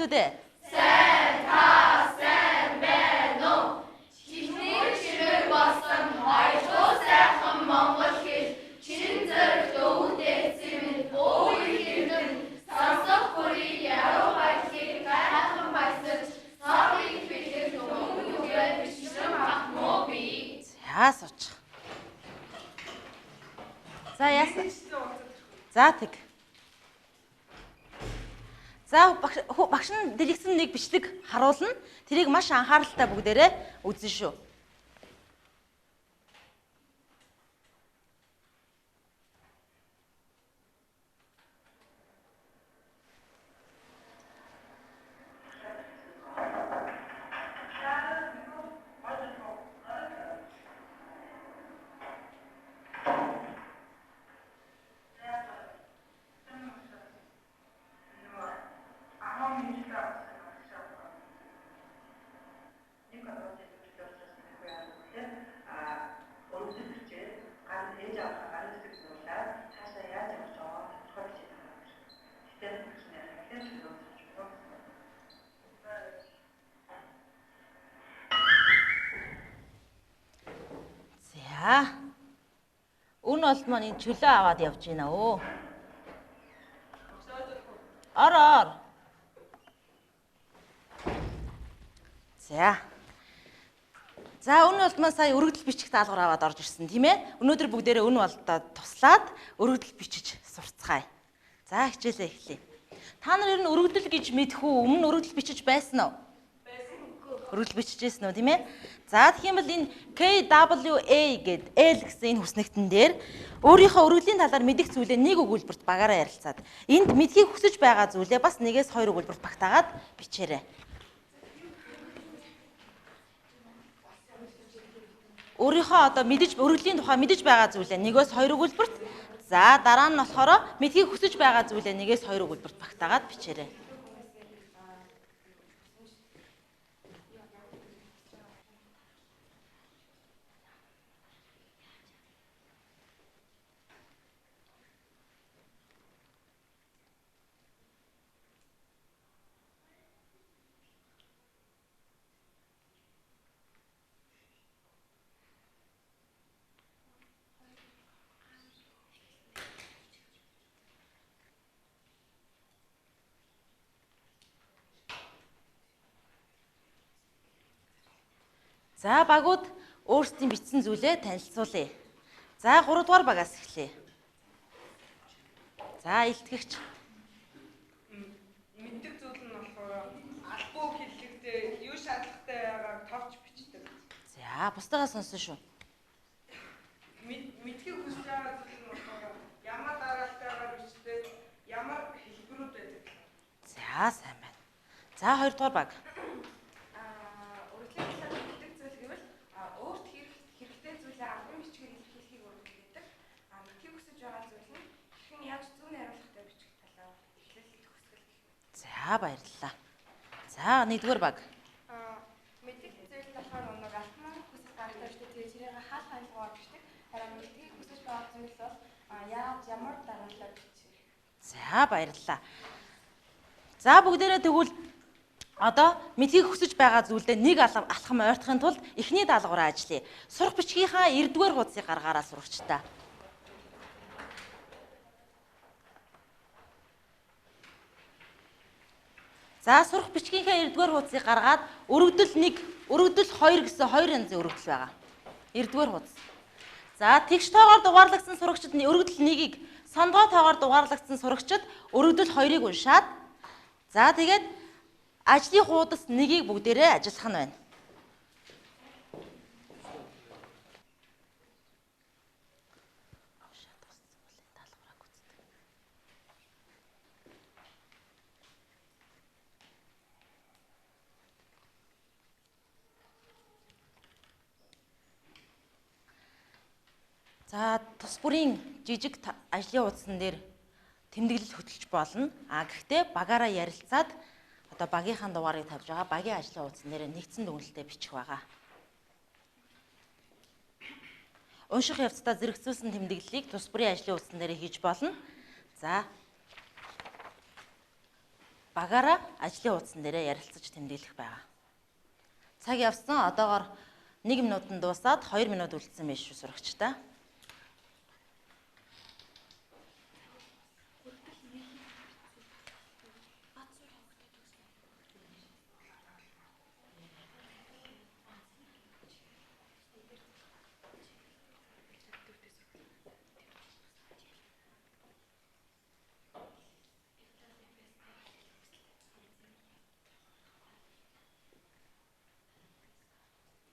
үү дээ? Сайн та сайн байна уу? Чихний чирэг болсон хоёрдугаар сайхан монгол хэл чин зэрэг өвдөө цэвэн өвөр хэрнэн сонсох бүрий яруу баялыг гайхан баясаж сорыг бэлгэж өнгөгээ бичрэн авах би. За сууч. За яасан? За тэг. За багш нь дэлгэсэн нэг бичлэг харуулна. Тэрийг маш анхааралтай бүгдээрээ үзнэ шүү. За. Үн олд маань энэ чөлөө аваад явж байна өө. Ороор. За. За үн олд маань сая өргөдөл бичих даалгавар аваад орж ирсэн тийм ээ. Өнөөдөр бүгдээрээ үн олдоо туслаад өргөдөл бичиж сурцгаая. За хичээлээ эхлэе. Та нар ер нь өргөдөл гэж мэдэх үү? Өмнө өргөдөл бичиж байсан уу? Өргөдөл бичижсэн үү тийм ээ? За тэгэх юм бол энэ KWA гэд L гэсэн энэ хүснэгтэн дээр өөрийнхөө өргөдлийн талаар мэдих зүйлээ нэг өгүүлбэрт багаараа ярилцаад энд мэдхийг хүсэж байгаа зүйлээ бас нэгээс хоёр өгүүлбэрт багтаагаад бичээрэй. Өөрийнхөө одоо мэдэж өргөдлийн тухай мэдэж байгаа зүйлээ нэгээс хоёр өгүүлбэрт, за дараа нь болохоор мэдхийг хүсэж байгаа зүйлээ нэгээс хоёр өгүүлбэрт багтаагаад бичээрэй. За багууд өөрсдийн бичсэн зүйлээ танилцуулъя. За 3 дугаар багаас эхлэе. За илтгэгч. Мэддэг зүйл нь болохоор албуу хэллэгдээ юу шаардлагатай байгааг товч бичдэг. За бусдаагаа сонсон шүү. Мэдхийг хүсэж байгаа зүйл нь болохоор ямар дараалтайгаар бичдэг, ямар хэлбэрүүд байдаг. За сайн байна. За 2 дугаар баг. За баярлалаа. За 1-р баг. Мэддэг зүйл болохоор нэг алтман хүсэж гаргаж штэ тэгээ тэрийг хаал хайлгаар бичдэг. Харин мэдгийг хүсэж байгаа зүйл бол яаж ямар дараалал бичих. За баярлалаа. За бүгдээрээ тэгвэл одоо мэдхийг хүсэж байгаа зүйлдээ нэг алхам ойртохын тулд эхний даалгавраа ажиллая. Сурах бичгийнхаа 9-р хуудсыг гаргаараа сурагчдаа. За сурах бичгийнхээ 9-р хуудсыг гаргаад өргөдөл 1, өргөдөл 2 гэсэн хоёр янзын өргөдөл байгаа. 9-р хуудас. За тэгш тоогоор дугаарлагдсан сурагчид өргөдөл 1-ийг, сондгоо тоогоор дугаарлагдсан сурагчид өргөдөл 2-ыг уншаад за тэгээд ажлын хуудас 1-ийг бүгдээрээ ажиллах нь байна. За тус бүрийн жижиг ажлын хуудсан дээр тэмдэглэл хөтөлж болно. Гэхдээ багаараа ярилцаад одоо багийнхаа дугаарыг тавьж байгаа багийн ажлын хуудсан дээр нэгдсэн дүгнэлтэд бичих байгаа. Унших явцдаа зэрэгцүүлсэн тэмдэглэлийг тус бүрийн ажлын хуудсан дээр хийж болно. За багаараа ажлын хуудсан дээрээ ярилцаж тэмдэглэх байгаа. Цаг явсан. Одоогоор 1 минутанд дуусаад 2 минут үлдсэн байж шүү сурагчдаа.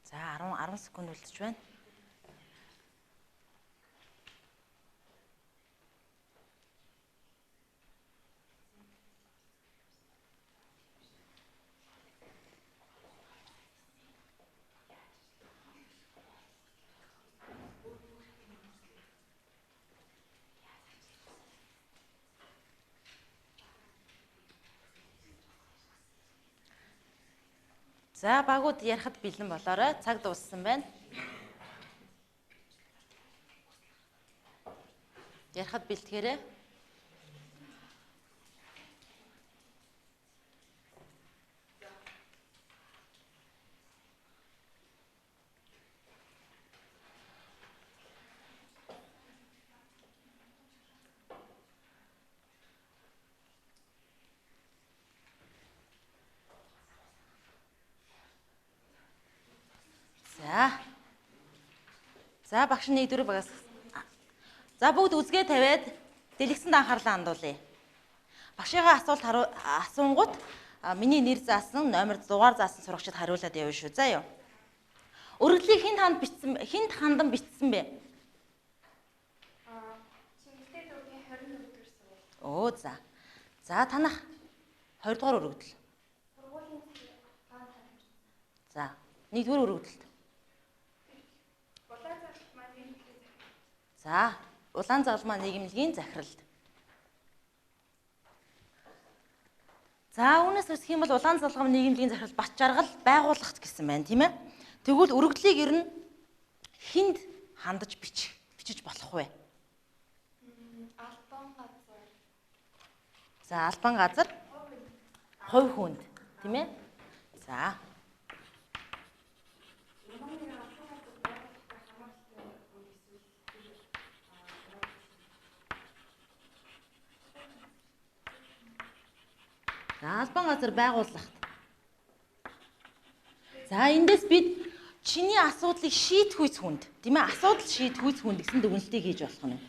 За 10 секунд үлдэж байна. За багууд ярихад бэлэн болоорой. Цаг дууссан байна. Ярихад бэлтгэрэй. За багш нэг дөрөв багаас. За бүгд үзгээ тавиад дэлгэцэнд анхаарлаа хандуулъя. Багшийнхаа асуунгууд миний нэр заасан, номер дугаар заасан сурагчид хариулаад явна шүү. За юу. Өргөдлийг хинт хандан бичсэн бэ? Чингистэй дүүгийн 24 дэх сургууль. Оо за. За танах 20 дугаар өргөдөл. Сургуулийн хаан танил. За 1-р өргөдөлд. За, улаан загалмаа нийгэмлэгийн захиралд. За, үүнээс үсэх юм бол улаан загалмаа нийгэмлэгийн захирал бат жаргал байгууллагт гэсэн байна, тийм ээ? Тэгвэл өргөдлийг ер нь хинд хандаж бичиж болох вэ? Албан газар. За, албан газар хувь хүнд, тийм ээ? За. Албан газар байгууллагт. За эндээс бид чиний асуудлыг шийдэх үйс хүнд, тийм ээ? Асуудал шийдэх үйс хүнд гэсэн дүгнэлтийг хийж болох нь.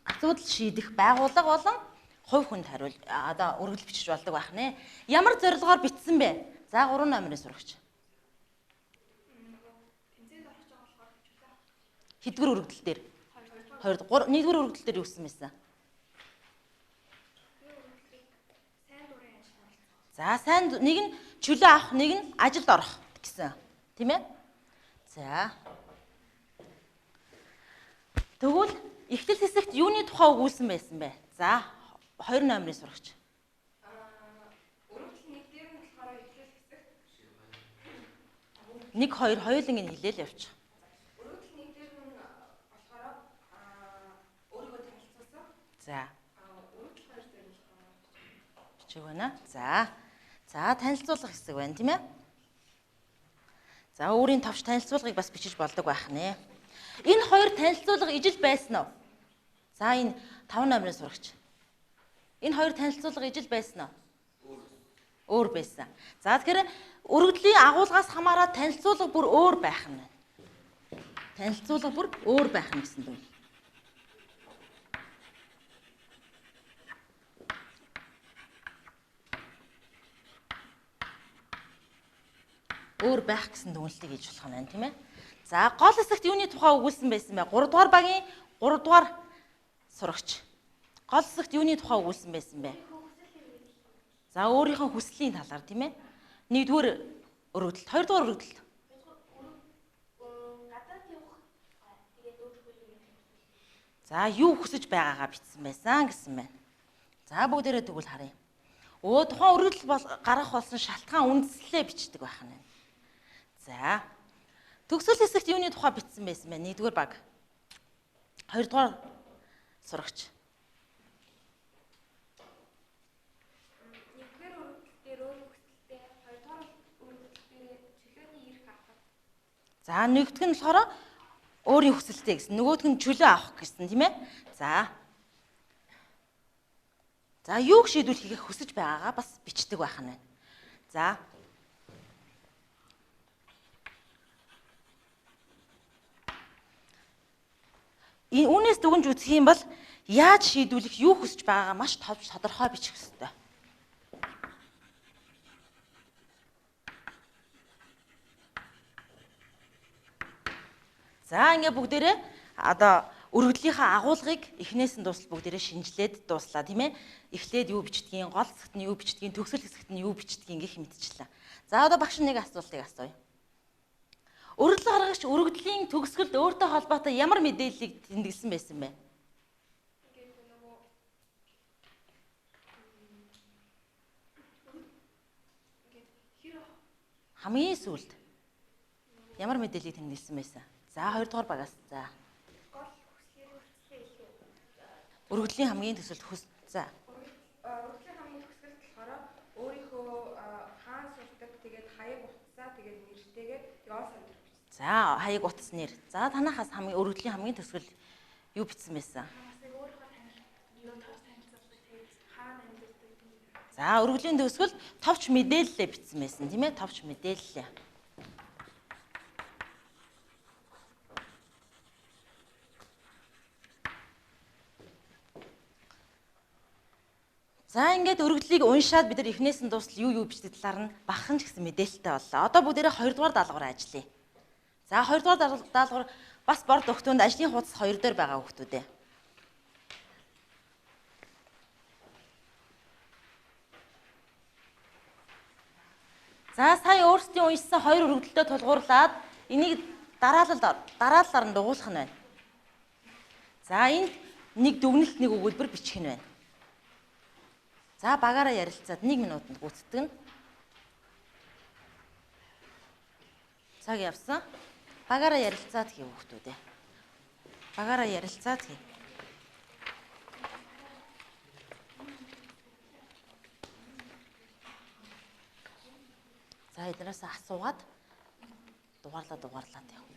Асуудал шийдэх байгууллага болон хувь хүнд хариул одоо өргөдөл бичиж болдог байх нэ. Ямар зорилгоор бичсэн бэ? За 3 номерын сурагч. Тэнцээд орох гэж болохоор бичүүлээ. Хэдгэр өргөдөл дээр? 1-р өргөдөл дээр юу гэсэн байсан? За сайн нэг нь чөлөө авах, нэг нь ажилд орох гэсэн. Тийм ээ? За. Тэгвэл эхлэл хэсэгт юуны тухай өгүүлсэн байсан бэ? За 2 номерын сурагч. Өргөдөл нэг дээр нь болохоор эхлэл хэсэг. 1 2 хоёуланг нь хэлээл явчих. Өргөдөл нэг дээр нь болохоор өөрийгөө танилцуулсан. За. Өргөдөл 2 дээр нь бичиг байна. За танилцуулах хэсэг байна, тийм ээ? За өөрийн товч танилцуулгыг бас бичиж болдог байх нэ. Энэ хоёр танилцуулга ижил байсан уу? За энэ 5 номерын сурагч. Энэ хоёр танилцуулга ижил байсан уу? Өөр байсан. За тэгэхээр өргөдлийн агуулгаас хамаараад танилцуулга бүр өөр байх нь. Танилцуулга бүр өөр байх нь гэсэн үг. Өөр байх гэсэн дүгнэлтийг хийж болох нь байна, тийм ээ? За гол хэсэгт юуны тухай өгүүлсэн байсан бэ? 3 дугаар багийн 3 дугаар сурагч. Гол хэсэгт юуны тухай өгүүлсэн байсан бэ? За өөрийнхөө хүслийн талаар, тийм ээ? 1-р өргөдөлт, 2 дугаар өргөдөлт. гадаад явах тэгээд өөрчлөлт. За юу хүсэж байгаагаа бичсэн байсан гэсэн байна. За бүгдээрээ тэгвэл харъя. Тухайн өргөдөл гаргах болсон шалтгаан үндслээ бичдэг байх нь. За. Төгсгөл хэсэгт юуны тухай бичсэн байсан бэ? 1-р баг. 2 дугаар сурагч. За нэгдүг нь болохоор өөрийн хүсэлтэй гэсэн. Нөгөөх нь чөлөө авах гэсэн тийм ээ. За. За юуг шийдвэрлэхийг хүсэж байгаагаа бас бичдэг байх нь байна. За. Үүнээс дүгнж үзэх юм бол яаж шийдвэрлэх, юу хүсэж байгаагаа маш товч тодорхой бичих хэрэгтэй. За ингээ бүгдээрээ одоо өргөдлийнхаа агуулгыг эхнээс нь дуустал бүгдээрээ шинжилээд дууслаа тийм ээ. Эхлээд юу бичдгийг, гол хэсэгт нь юу бичдгийг, төгсгөл хэсэгт нь юу бичдгийг гэх мэдчихлээ. За одоо багш нэг асуултыг асууя. Өргөдөл гаргагч өргөдлийн төгсгөлд өөртөө холбоотой ямар мэдээллийг тэмдэглэсэн байсан бэ? Хамгийн сүүлд ямар мэдээллийг тэмдэглэсэн байсан? За 2 дугаар багаас. За. Өргөдлийн хамгийн төсөлд за. Өргөдлийн хамгийн төсөлд болохоор өөрийнхөө хаан сурдаг тэгээд хаяг утсаа тэгээд нэртэйгээ яваа санд бичсэн. За хаяг утас нэр. За танахаас хамгийн өргөдлийн хамгийн төсөл юу бичсэн байсан? За өргөдлийн төсөл товч мэдээлэлээ бичсэн байсан тийм ээ. Товч мэдээлэл. За ингээд өргөдлийг уншаад бид нар эхнээс нь дуустал юу бичдэг талаар нь багахан ч гэсэн мэдээлэлтэй боллоо. Одоо бүгдээрээ 2 дугаар даалгавраа ажиллая. За 2 дугаар даалгавар бас борд өгтөнд ажлын хуудас 2 дээр байгаа хүүхдүүд ээ. За сая өөрсдийн уншсан 2 өргөдөлтөд тулгуурлаад энийг дараалалаар нь дугуулах нь байна. За энд нэг дүгнэлт нэг өгүүлбэр бичих нь байна. За багаараа ярилцаад 1 минутанд гүйцэтгэн. Цаг явсан. Багаараа ярилцаад хий хүүхдүүд ээ. Багаараа ярилцаад хий. За эднээс асуугаад дугаарлаад яв.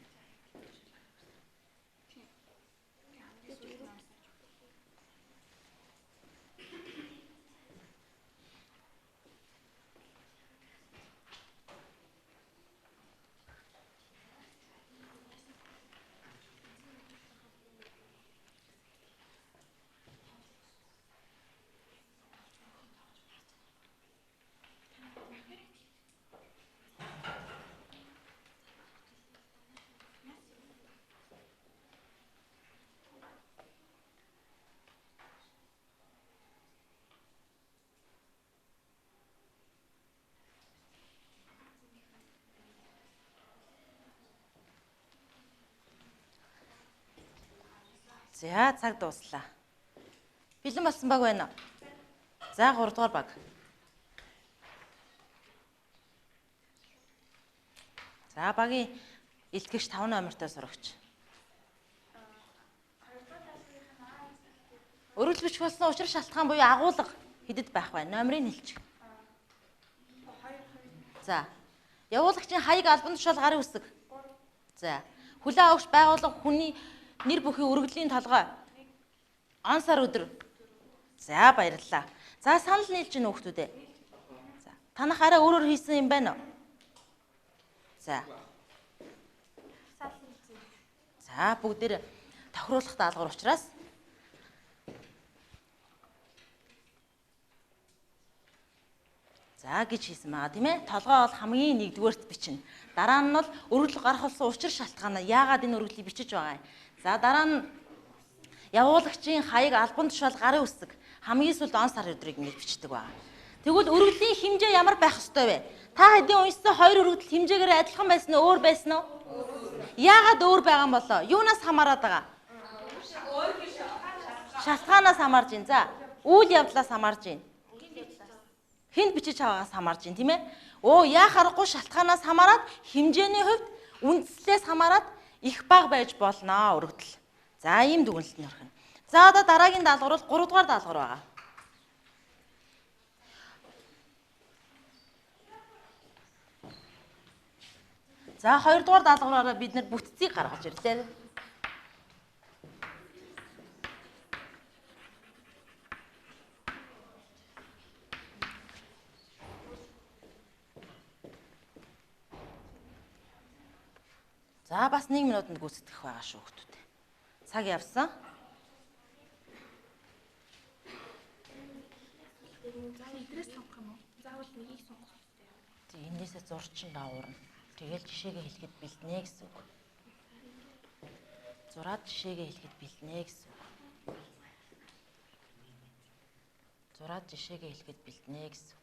За цаг дууслаа. Бэлэн болсон баг байна уу? За 3 дугаар баг. За багийн илтгэгч 5 номертой сурагч. Өргөл бичих болсон учир шалтгаан буюу агуулга хэдэд байх вэ? Номерыг хэлчих. За. Явуулагчийн хаяг албан тушаал гарын үсэг. За. Хүлээн авахч байгууллага хүний нэр бүхий өргөдлийн толгой. Он сар өдөр. За баярлалаа. За санал нийлж гин хүүхдүүд ээ. За. Танах арай өөрөөр хийсэн юм байна уу? За. За бүгдээр тохируулах даалгавар учраас за гэж хийсэн байгаа тийм ээ. Толгой бол хамгийн нэгдүгээрт бичнэ. Дараа нь бол өргөдөл гарах болсон учир шалтгаанаа яагаад энэ өргөдлийг бичиж байгаа юм. За дараа нь явуулагчийн хаяг албан тушаал гарын үсэг хамгийн сүүлд он сар өдрийг ингэж бичдэг байна. Тэгвэл өргөдлийн хэмжээ ямар байх ёстой вэ? Та хэдийн уншсан 2 өргөдөл хэмжээгээр адилхан байсан уу, өөр байсан уу? Яагаад өөр байгаа юм болоо? Юунаас хамаарат байгаа? Шалтгаанаас хамаарж байна. За, үйл явдлаас хамаарж байна. Хинд бичиж аваагаас хамаарж байна, тийм ээ? Яа харахгүй шалтгаанаас хамаарат хэмжээний хувьд үндслээс хамаарат их бага байж болно өргөдөл. За, ийм дүгнэлт нь орхино. За, одоо дараагийн даалгавар бол 3 дугаар даалгавар байгаа. За 2 дугаар даалгавраараа бид нэр бүтцийг гаргаж ирлээ. За бас 1 минутанд гүйцэтгэх байгаа шүү хүүхдүүд. Цаг явсан. Эдрээс сонгох юм уу? Заавал нэгийг сонгох хэрэгтэй. Тэг энээсээ зурчин дааварна. Тэгэл жишээгээ хэлэхэд бэлднэ гэсэн үг. Зураад жишээгээ хэлэхэд бэлднэ гэсэн үг. Зураад жишээгээ хэлэхэд бэлднэ гэсэн үг.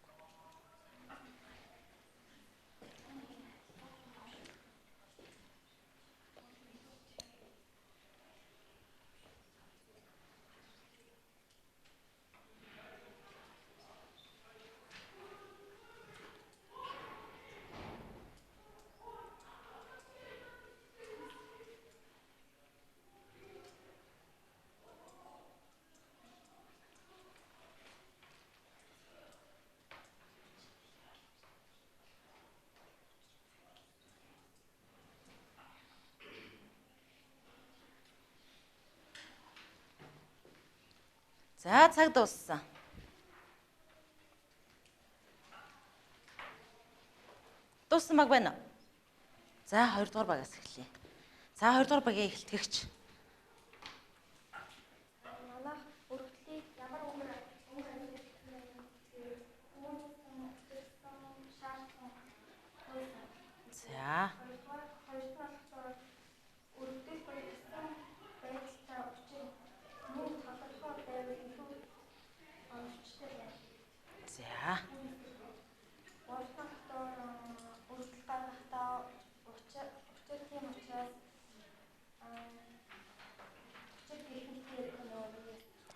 За цаг дууссан. Дууссан баг байна уу? За 2 дугаар багаас эхэлье. За 2 дугаар багийн эхлэлтгэгч. Манайх өргөдлийг ямар өмнө За. За.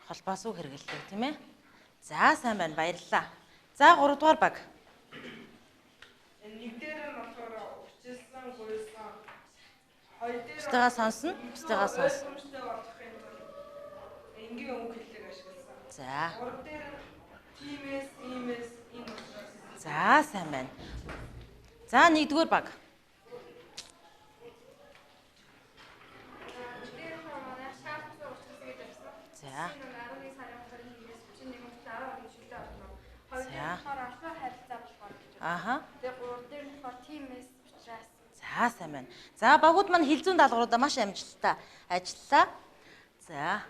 Холбоос үг хэрэгэлдэг тийм ээ. За сайн байна, баярлалаа. За 3 дугаар баг. Нэг дээр нь болохоор өвчлсөн, гуйсан. Хоёр дээр Бусдыгаа сонсно, бусдыгаа сонсно. Хүмүүстэй болох юм бол энгийн үг хэллэг ашигласан. За. Гурав дээр нь тиймээс, иймээс, ийм учраас. За сайн байна. За 1 дугаар баг. За. Аха. Тэгээ 3 дээр нь болохоор тиймээс учраас. За сайн байна. За багууд маань хилцүүн даалгавруудаа маш амжилттай ажиллалаа. За.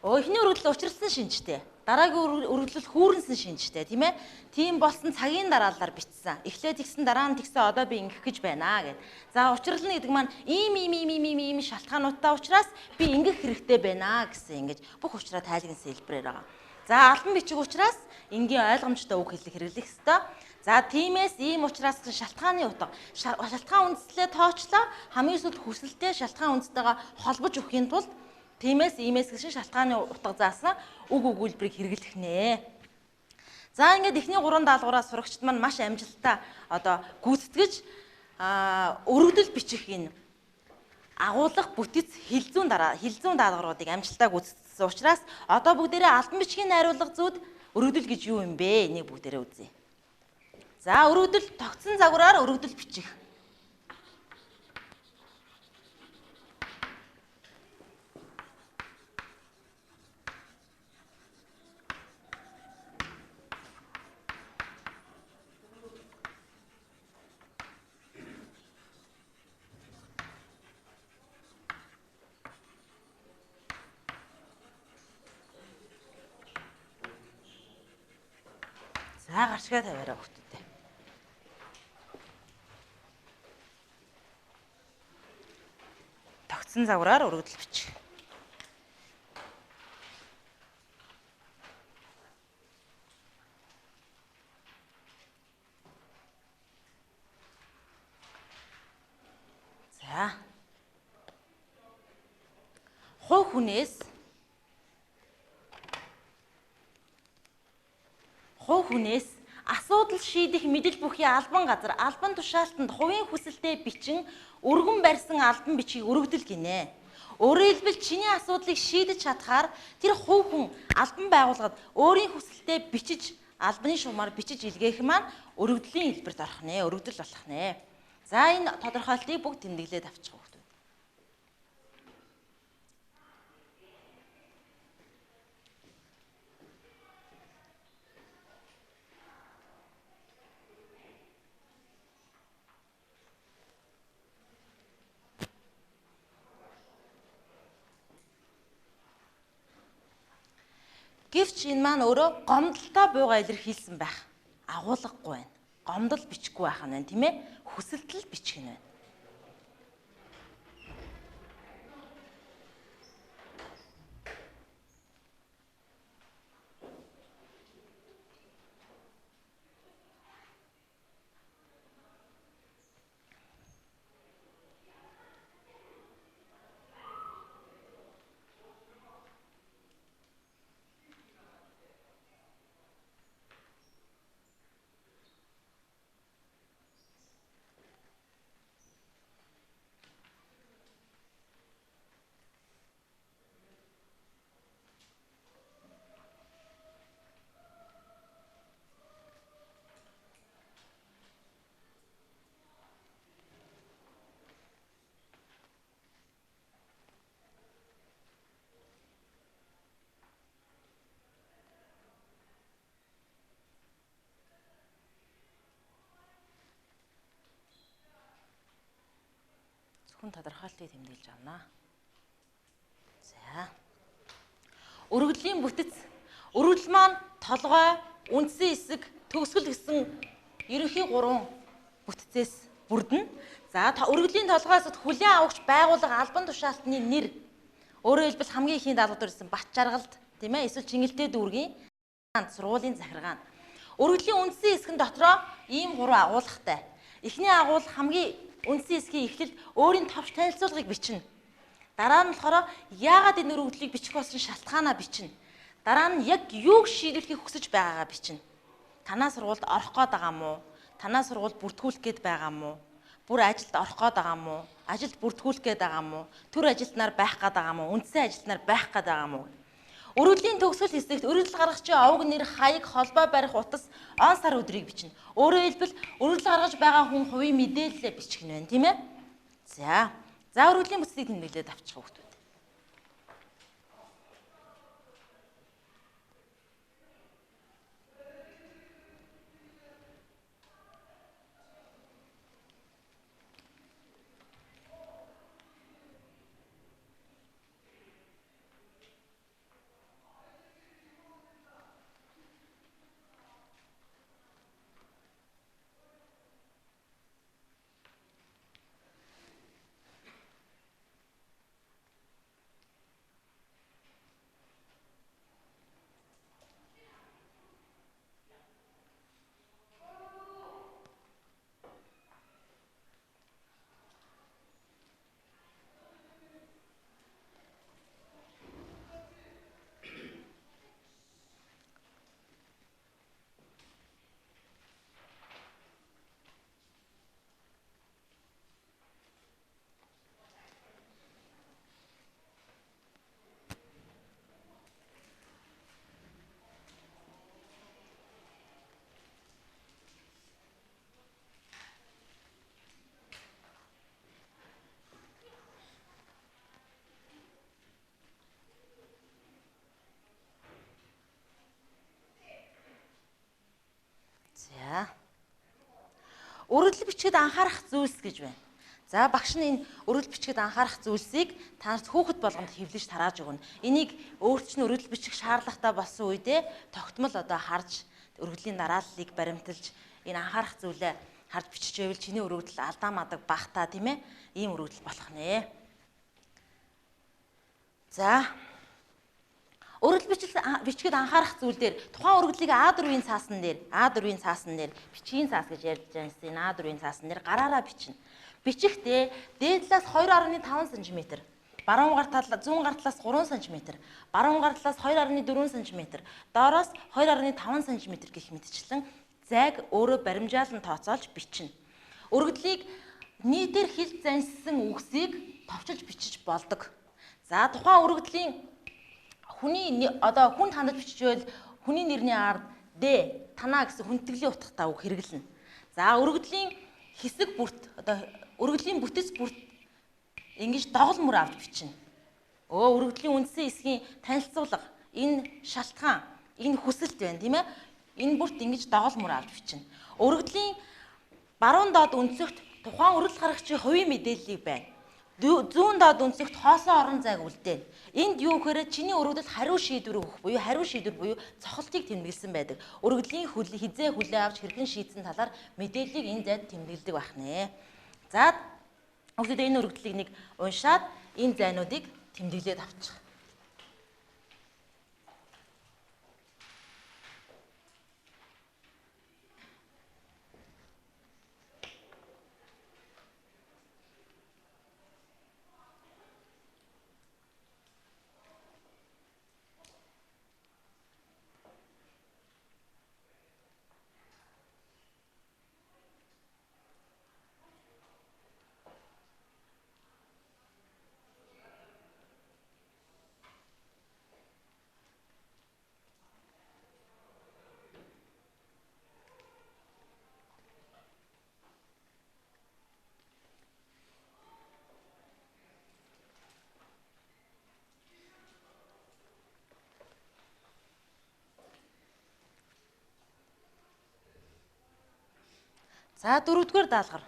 Эхний өргөдөл учирсан шинжтэй. Дараагийн өргөдөл хүүрэнсэн шинжтэй, тийм ээ? Тийм болсон цагийн дараалалаар бичсэн. Эхлээд тэгсэн дараа нь тэгсэн одоо би ингэх гэж байна гэд. За учирлна гэдэг маань ийм шалтгаануудтай учраас би ингэх хэрэгтэй байна гэсэн ингэж бүх учраа тайлгнасан хэлбэрээр байгаа. За албан бичиг учраас энгийн ойлгомжтой үг хэллэг хэрэглэх ёстой. За тиймээс ийм учраас шалтгааны утга. Шалтгаан үндслээ тоочлоо хамгийн сүүлд хүсэлтэд шалтгаан үндстэйгээ холбож өгөхийн тулд тиймээс иймээс гэсэн шалтгааны утга заасан үг өгүүлбэрийг хэрэглэх нэ. За ингээд эхний 3 даалгавраа сурагчид маань маш амжилттай гүйцэтгэж өргөдөл бичих энэ агуулга бүтэц хилцүүн даалгавруудыг амжилттай гүйцэтгсэн учраас одоо бүгдээрээ албан бичгийн найруулга зүйд өргөдөл гэж юу юм бэ? Энийг бүгдээрээ үзье. За өргөдөл тогтсон загвараар өргөдөл бичих. За гарчгаа тавиараа хүүхдүүдээ. Тогтсон загвараар өргөдөл бичих. За. Хувь хүнээс асуудал шийдэх мэдэл бүхий албан газар албан тушаалтанд хувийн хүсэлтэд бичин өргөн барьсан албан бичгийг өргөдөл гинэ. Өөрөөр хэлбэл чиний асуудлыг шийдэж чадхаар тэр хувь хүн албан байгууллагад өөрийн хүсэлтэд бичиж албаны шугамар бичиж илгээх маань өргөдлийн хэлбэрт орох нэ, өргөдөл болох нэ. За энэ тодорхойлтыг бүгд тэмдэглээд авчих хүүхдүүд. Гэвч энэ маань өөрөө гомдолтой буйгаа илэрхийлсэн байх. Агуулгагүй байна. Гомдол бичихгүй байх нь байна, тийм ээ? Хүсэлтэл бичих нь байна. Хүн тодорхойлтыг тэмдэглэж авнаа. За. Өргөдлийн бүтэц. Өргөдөл маань толгой, үндсэн хэсэг, төгсгөл гэсэн ерөнхий 3 бүтцээс бүрдэнэ. За өргөдлийн толгойс хүлээн авахч байгууллага албан тушаалтны нэр. Өөрөөр хэлбэл хамгийн ихийн даалгавар дээр ирсэн бат жаргалд, тийм ээ? Эсвэл чингэлтэй дүүргийн сургуулийн захиргаан. Өргөдлийн үндсэн хэсгэн дотроо ийм 3 агуулгатай. Эхний агуулга хамгийн үндсэн хэсгийн эхлэлд өөрийн товч танилцуулгыг бичнэ. Дараа нь болохоор яагаад энэ өргөдлийг бичих болсон шалтгаанаа бичнэ. Дараа нь яг юуг шийдвэрлэхийг хүсэж байгаагаа бичнэ. Танаа сургуульд орох гээд байгаа мó? Танаа сургуульд бүртгүүлэх гээд байгаа мó? Бүр ажилд орох гээд байгаа мó? Ажилд бүртгүүлэх гээд байгаа мó? Төр ажилтнаар байх гээд байгаа мó? Үндсэн ажилтнаар байх гээд байгаа мó? Өргөдлийн төгсгөл хэсэгт өргөдөл гаргагчийн овог нэр, хаяг, холбоо барих утас, он сар өдрийг бичнэ. Өөрөөр хэлбэл өргөдөл гаргаж байгаа хүн хувийн мэдээлэлээ бичих нь байна, тийм ээ? За өргөдлийн бүтцийг тэмдэглээд авчих хүүхдүүд. Өргөдөл бичгэд анхаарах зүйлс гэж байна. За багш нь энэ өргөдөл бичгэд анхаарах зүйлсийг та нарт хүүхэд болгонд хэвлэж тарааж өгнө. Энийг өөрт нь өргөдөл бичих шаардлагатай болсон үедээ тогтмол харж өргөдлийн дарааллыг баримталж энэ анхаарах зүйлээ харж биччихвэл чиний өргөдөл алдаа мадаг багтаа, тийм ээ? Ийм өргөдөл болох нэ. За өргөдөл бичгэд анхаарах зүйл дээр тухайн өргөдлийг А4-ийн цаасан дээр бичгийн цаас гэж ярьж байгаа юм. А4-ийн цаасан дээр гараараа бичнэ. Бичихдээ дээд талаас 2.5 см, баруун гар талаас зүүн гар талаас 3 см, баруун гар талаас 2.4 см, доороос 2.5 см гэх мэтчлэн зайг өөрөө баримжаалан тооцоолж бичнэ. Өргөдлийг нийтээр хил заншсан үгсийг товчилж бичиж болдог. За тухайн өргөдлийн хүн тандаж биччихвэл хүний нэрний ард Д танаа гэсэн хүндтгэлийн утгатай үг хэрэглэнэ. За өргөдлийн хэсэг бүрт одоо өргөдлийн бүтэц бүрт ингэж догол мөр авч бичнэ. Өргөдлийн үндсэн хэсгийн танилцуулга, энэ шалтгаан, энэ хүсэлт байна, тийм ээ? Энэ бүрт ингэж догол мөр авч бичнэ. Өргөдлийн баруун доод өнцөгт тухайн өргөдөл гаргагчийн хувийн мэдээллийг байна. Зүүн доод өнцөгт хоосон орон зайг үлдээн. Энд юу гэхээр чиний өргөдөлд хариу шийдвэр өгөх буюу цохолтыг тэмдэглэсэн байдаг. Өргөдлийн хизээ хүлээ авч хэрхэн шийдсэн талаар мэдээллийг энэ зайд тэмдэглэдэг байх нэ. За бүгд энэ өргөдлийг нэг уншаад энэ зайнуудыг тэмдэглээд авчих. За дөрөвдүгээр даалгавар.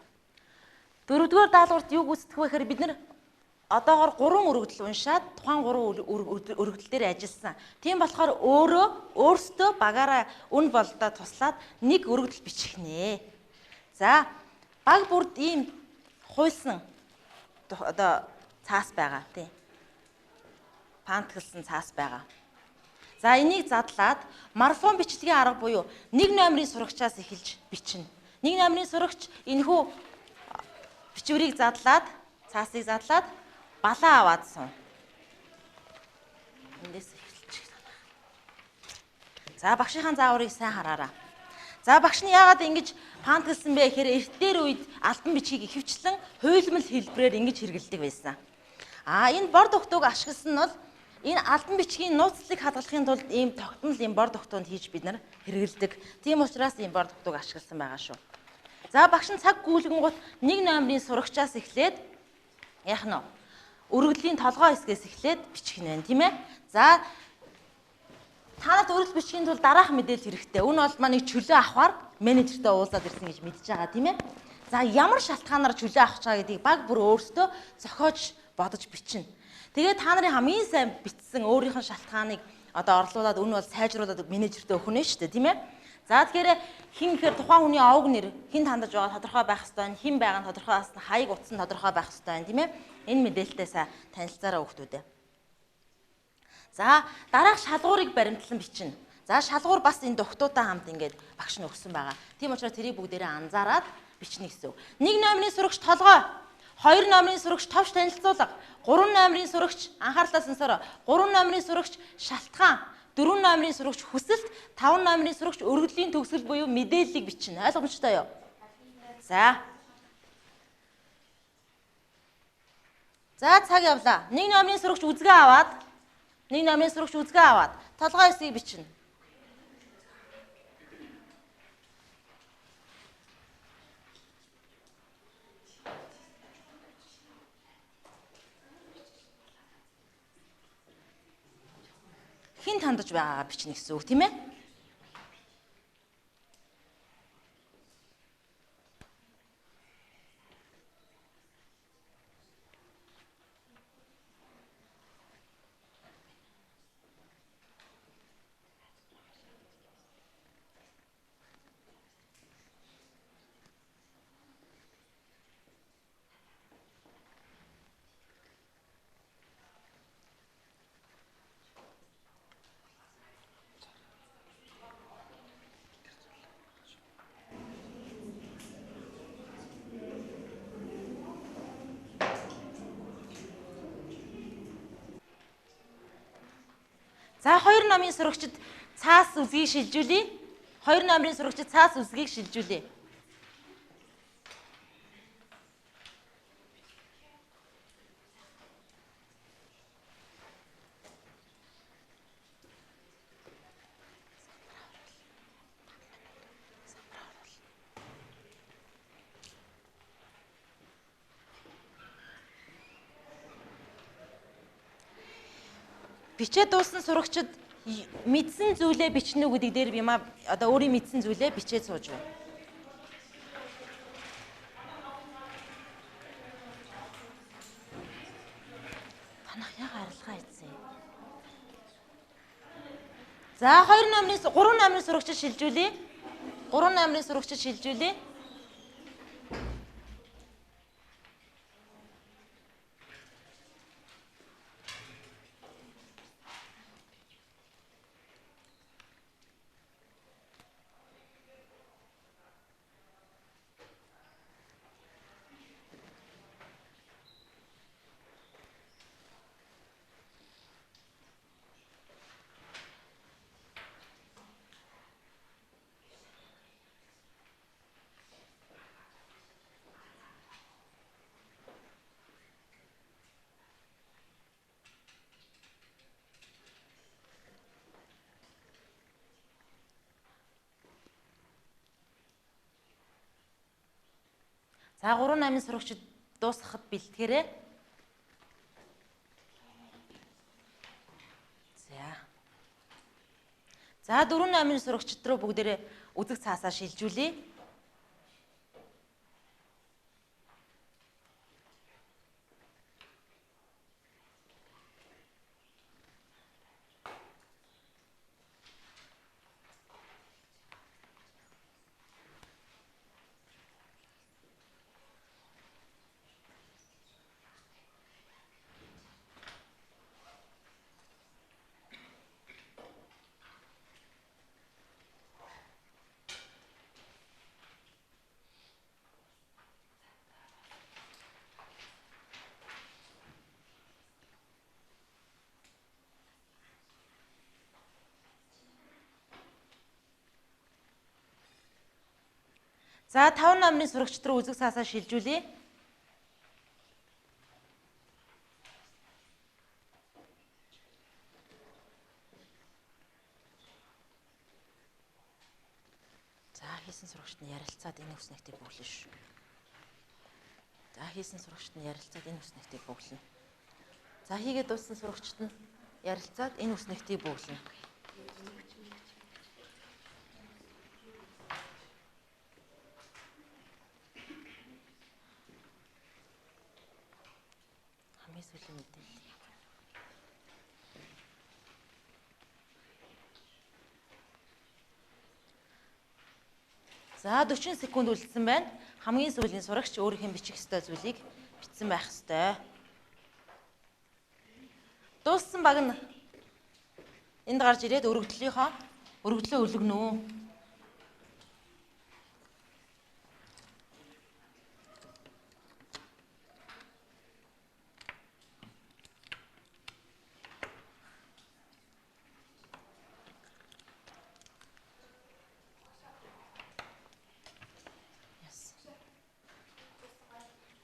Дөрөвдүгээр даалгаварт юу гүйцэтгэх вэ гэхээр бид нар одоогоор 3 өргөдөл уншаад тухайн 3 өргөдөл дээр ажилласан. Тийм болохоор өөрөөсөө багаараа үн болдоо туслаад нэг өргөдөл бичих нэ. За баг бүрд ийм хуйсан одоо цаас байгаа тийм. Пантгэлсэн цаас байгаа. За энийг задлаад марафон бичлэгийн арга буюу 1 номерын сурагчаас эхэлж бичнэ. 1 номерын сурагч энэхүү бичвэрийг задлаад, цаасыг задлаад балаа аваад сум. Эндээс эхэлчих. За багшийнхаа зааврыг сайн хараараа. За багш нь яагаад ингэж пантгэлсэн бэ гэхээр эртээр үед альбан бичгийг ихэвчлэн хуйлмал хэлбэрээр ингэж хэрэглэдэг байсан. Энэ бор дугтуйг ашигласан нь бол энэ альбан бичгийн нууцлалыг хадгалахын тулд ийм тогтмол ийм бор дугтуунд хийж бид нар хэрэглэдэг. Тийм учраас ийм бор дугтуйг ашигласан байгаа шүү. За багш нь цаг гүйлгэнгут 1 номерын сурагчаас эхлээд яах нь вэ? Өргөдлийн толгой хэсгээс эхлээд бичих нь байна, тийм ээ? За танад өргөдөл бичихийн тулд дараах мэдээлэл хэрэгтэй. Үн бол манай чөлөө авахар менежертэй уулзаад ирсэн гэж мэдж байгаа, тийм ээ? За ямар шалтгаанаар чөлөө авах чагаа гэдгийг баг бүр өөртөө зохиож бодож бичнэ. Тэгээд та нарын хамгийн сайн бичсэн өөрийнх нь шалтгааныг одоо орлуулад үн бол сайжруулад менежертэй өгөх нь шүү дээ, тийм ээ? За тэгэхээр хин гэхээр тухайн хүний овог нэр хин хандаж байгаа тодорхой байх ёстой, хин байгаа нь тодорхой бас хаяг утас нь тодорхой байх ёстой, тийм ээ? Энэ мэдээлэлтэй сайн танилцаараа хүүхдүүдээ. За дараах шалгуурыг баримтлан бичнэ. За шалгуур бас энэ дугтуутай хамт ингээд багш нь өгсөн байгаа. Тийм учраас тэрийг бүгдээрээ анзаараад бичнэ гэсэн үг. 1 номерын сурагч толгой, 2 номерын сурагч товч танилцуулга, 3 номерын сурагч анхаарлаа сонсороо, 3 номерын сурагч шалтгаан, 4 номерын сурагч хүсэлт, 5 номерын сурагч өргөдлийн төгсгөл буюу мэдээллийг бичнэ. Ойлгомжтой юу? За. За цаг явлаа. 1 номерын сурагч үзгээ аваад толгой хэсгийг бичнэ. Хин хандаж байгаагаа бичнэ гэсэн үг, тийм ээ? За 2 номын сурагчид цаас үзгийг шилжүүлье. 2 номерын сурагчид цаас үзгийг шилжүүлье. Бичээ дууссан сурагчид мэдсэн зүйлээ бичнэ үү гэдэг дээр би одоо өөрийн мэдсэн зүйлээ бичээд сууж байна. Танах яга арилгаа хийсэн юм. За 2 номерын 3 номерын сурагчид шилжүүлье. 3 номерын сурагчид шилжүүлье. За 3 8-ын сурагчид дуусгахад бэлтгэрээ. За 4 8-ын сурагчид руу бүгдээрээ үзэг цаасаа шилжүүлье. За 5 намрын сурагчид руу үзэг цаасаа шилжүүлье. За хийсэн сурагчид нь ярилцаад энэ үснэгтийг бөглөн шүү. За хийсэн сурагчид нь ярилцаад энэ үснэгтийг бөглөн. За хийгээд дууссан сурагчид нь ярилцаад энэ үснэгтийг бөглөн. За 40 секунд үлдсэн байна. Хамгийн сүүлийн сурагч өөрийнх нь бичих ёстой зүйлийг бичсэн байх ёстой. Дууссан баг нь энд гарч ирээд өргөдлөө өлгөнө үү?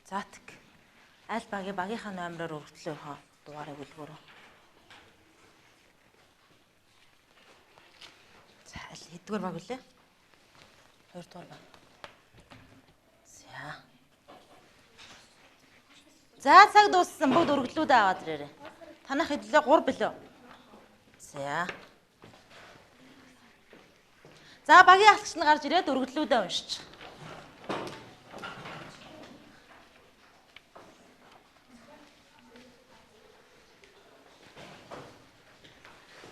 Заатг. Аль багийнхаа номероор өргөдлөө дугаарыг үлгөөрөө. За хэдгээр баг үлээ? 2 дугаар баг. За цаг дууссан. Бүгд өргөдлүүдээ аваад ирээрэй. Танах хэдлээ 3 билүү? За багийн алхагч нь гарч ирээд өргөдлүүдээ уншиж.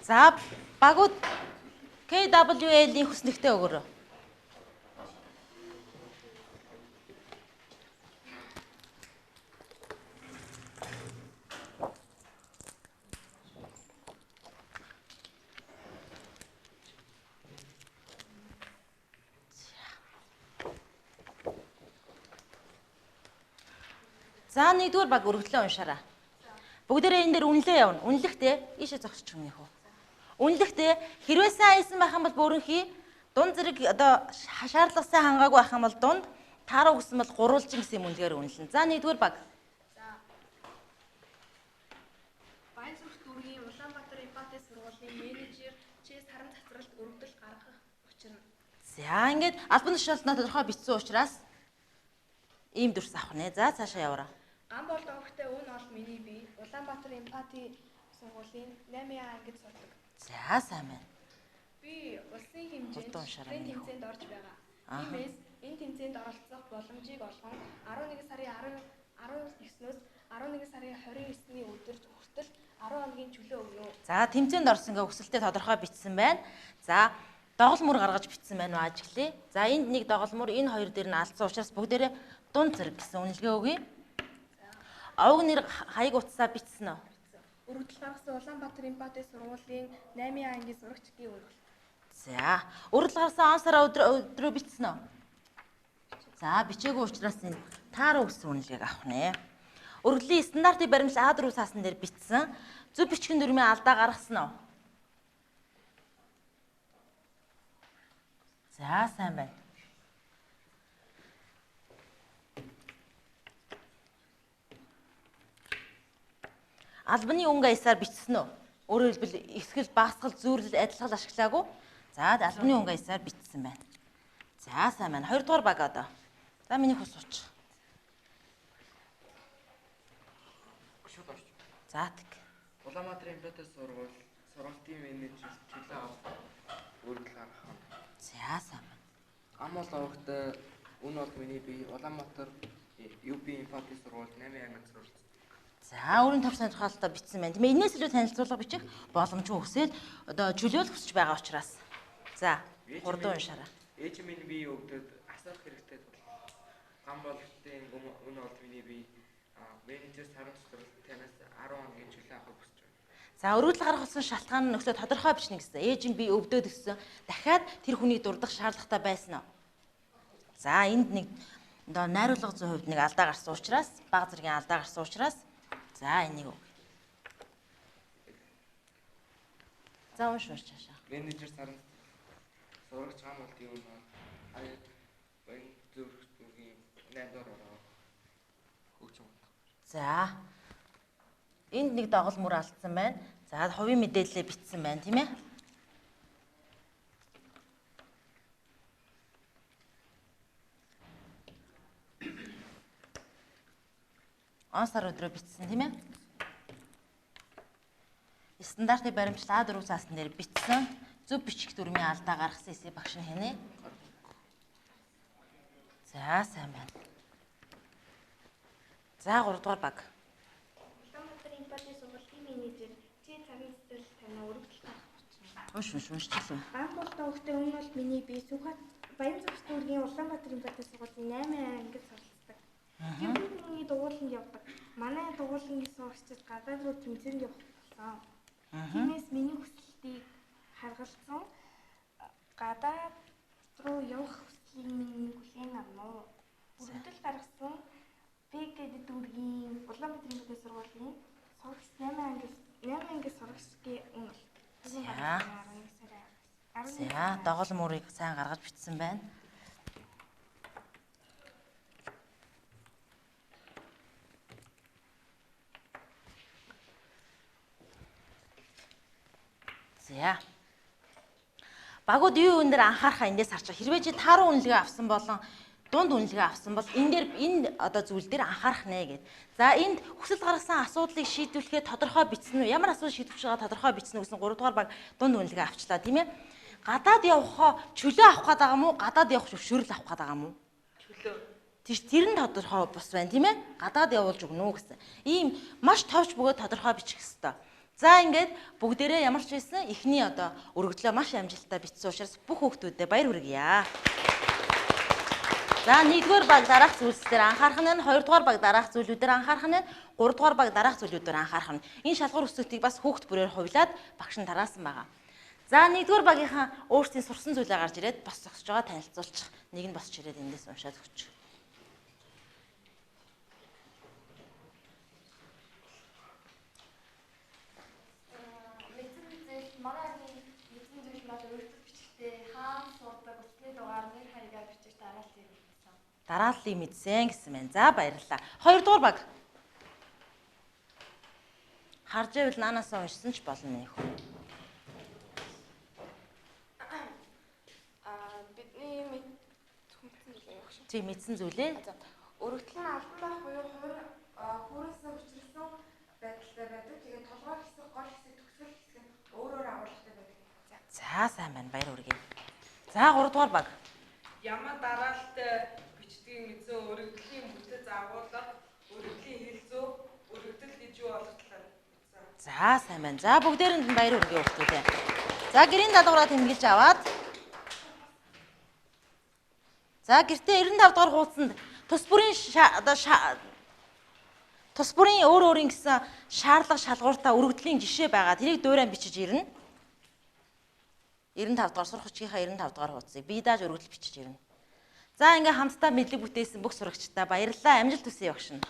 За багууд KWL-ийн хүснэгтээ өгөөрэй. За 1-р баг өргөдлөө уншаарай. Бүгдээрээ энэ дээр үнэлээ явна. Үнэлэхдээ ийшээ зогсчих юм яах вэ? Үнэлэхдээ хэрвээ сайн хийсэн байх юм бол бөөрөнхий дунд зэрэг одоо шаардлагатай хангаагүй байх юм бол дунд тааруу гэсэн бол гурвалжин гэсэн юм үнэлгээр үнэлнэ. За 1-р баг. За. Баян зүрх дүүргийн Улаанбаатар Ипатэ сургуулийн менежер Чэс харан цацралт өргөдөл гаргах учир нь. За ингээд албан тушаалтнаа тодорхой бичсэн учраас ийм дүрс авах нэ. За цаашаа яваарай. Ган болд өнгөтэй өн ол миний бие Улаанбаатар Ипатэ сургуулийн 8-р ангид сурдаг. За сайн байна. Би улсын хэмжээнд Хурдан уншаарай спринт минийх үү. тэмцээнд орж байгаа. Ааха. Тиймээс энэ тэмцээнд оролцох боломжийг олгон 11 сарын 19-өөс 11 сарын 29-ний өдөр хүртэл 10 хоногийн чөлөө өгнө. За тэмцээнд орсон гээ хүсэлтэд тодорхой бичсэн байна. За доголмор гаргаж бичсэн байна уу ажиглая. За энд нэг доголмор энэ хоёр дээр нь алдсан учраас бүгдээрээ дунд зэрэг гэсэн үнэлгээ өгье. Овг нэр хаяг утсаа бичсэн үү? Өргөдөл гаргасан Улаанбаатар Импатийн сургуулийн 8-р ангийн сурагчдын өргөл. За өргөдөл гарсан он сараа өдрөө бичсэн үү? За бичээгүй учраас энэ тааруу гэсэн үнэлгээг авах нэ. Өргөдлийн стандартыг баримлал А4 цаасан дээр бичсэн. Зөв бичгэн дүрмийн алдаа гаргасан уу? За сайн байна. Албаны өнгө аясаар бичсэн үү? Өөрөөр хэлбэл эсвэл багсгал, зүүрлэл, адилгал ашиглаагүй. За албаны өнгө аясаар бичсэн байна. За сайн байна. 2 дугаар баг одоо. За миний хус сууч. Шууд орч. За тэг. Улаанбаатарын Импатийн сургуулийн менежер чөлөө авах өргөдөл гаргах. За сайн байна. Ам бол авахт энэ бол миний би Улаанбаатар UB Импатийн сургууль 8 ангид суралцсан. За өөрийн тав сонирхолтой бичсэн байна. Тийм ээ энэс илүү танилцуулга бичих боломжгүй өсөөл одоо чөлөөл хүсэж байгаа учраас. За хурдан уншаарай. Ээж минь би өгдөд асуух хэрэгтэй тул. Гам болтын энэ бол миний би менежер сарын суралт танаас 10 хоногийн чөлөө авах хүсэж байна. За өргөдөл гарах болсон шалтгаан нь нөхцөл тодорхой бичнэ гэсэн. Ээж нь би өвдөөд гэсэн. Дахиад тэр хүний дурдах шаардлагатай байсан уу? За энд нэг одоо найруулга зүйн хувьд нэг алдаа гарсан учраас, баг зэргийн алдаа гарсан учраас за энийг үг. За уншиж чаашаа. Менежер сарын сурагч гам болтын юм бол хаяг баян зүрх зүргийн 8 доор ороо. Хөгжим утга. За энд нэг доголмөр алдсан байна. За хувийн мэдээлэлээ бичсэн байна, тийм ээ? Он сар өдрөө бичсэн, тийм ээ? Стандартыг баримтлал А4 цаасан дээр бичсэн. Зөв бичих дүрмийн алдаа гаргасан эсэ багш нь хийнэ. За сайн байна. За 3 дугаар баг. Улаанбаатар Импатийн сургуулийн менежер чи цагийн сэтгэл танаа өргөдөл гаргах гэж. Уншчихлаа. Анх удаа өгтөө өмнө бол миний би Сүхбаат Баян зүрх дүүргийн Улаанбаатар Импатийн сургуулийн 8 ангид суралцдаг. Тэмцээний дугууланд явдаг. Манай дугуулын сурагчид гадаад руу тэмцээнд явах болсон. Тиймээс миний хүслийг харгалзсан гадаад руу явах хүслийг минь хүлээн авна. Өргөдөл гаргасан ПК дүүргийн Улаанбаатар Импатийн сургуулийн сурагч 8 ангид сурагчдын өмнө. За доголморыг сайн гаргаж бичсэн байна. За. Багууд юу өндөр анхаарахаа эндээс харчих. Хэрвээ чи тааруу үнэлгээ авсан болон дунд үнэлгээ авсан бол энэ одоо зүйл дээр анхаарах нэ гэд. За энд хүсэл гаргасан асуудлыг шийдвэрлэхэд тодорхой бичсэн үү? Ямар асуудал шийдвэж байгаа тодорхой бичсэн үү гэсэн 3 дугаар баг дунд үнэлгээ авчлаа, тийм ээ? Гадаад явахаа чөлөө авах гээд байгаа мó? Гадаад явах зөвшөөрөл авах гээд байгаа мó? Чөлөө. Тэр нь тодорхой бус байна, тийм ээ? Гадаад явуулж өгнө үү гэсэн. Ийм маш товч бөгөөд тодорхой бичих хэвээр. За ингээд бүгдээрээ ямар ч байсан эхний одоо өргөдлөө маш амжилттай бичсэн учраас бүх хүүхдүүдэд баяр хүргье. За 1-р баг дараах зүйлсээр анхаарах нь, 2-р баг дараах зүйлүүдээр анхаарах нь, 3-р баг дараах зүйлүүдээр анхаарах нь. Энэ шалгуур өсөлтийг бас хүүхд бүрээр хувьлаад багш нь тараасан байгаа. За 1-р багийнхаа өөрсдийн сурсан зүйлээ гарч ирээд бас зогсож байгаа танилцуулчих. Нэг нь босч ирээд эндээс уншаад өгч. Манай мэдсэн зүйл маань өөртөө бичлээ хаан сурдаг өсний дугаар нэр хаягаар бичих дарааллыг мэдсэн. Дарааллыг мэдсэн гэсэн мэн. За баярлалаа. 2-р баг. Харж ивэл наанасаа уншсан ч болно нэх. Бидний мэдсэн зүйл явах шүү. Чи мэдсэн зүйлээ. Өргөдөл нь албан байх буюу хуурайсан учирсан байдалтай байдаг. Тэгээд толгой хэсэг, гол хэсэг За сайн байна. Баяр хүргэе. За 3 дугаар баг. Ямар дараалалтай бичдгийн эзэн өргөдлийн бүтэц агуулга, өргөдлийн хэлцүү, өргөдөл гэж юу болох талаар. За сайн байна. За бүгдээрэнд нь баяр хүргэе хүүхдүүдээ. За гэрийн даалгавраа тэмдэглэж аваад. За гэртээ 95 дугаар хуудсанд тус бүрийн өөр өөрийн гэсэн шаардлага шалгууртаа өргөдлийн жишээ байгаа. Тэрийг дуурайан бичиж ирнэ. 95 дугаар сурах хүчгийнхаа 95 дугаар хуудсыг бие дааж өргөдөл бичиж ирнэ. За ингээ хамтдаа мэдлэг бүтээсэн бүх сурагчдаа баярлалаа. Амжилт хүсье багш нь.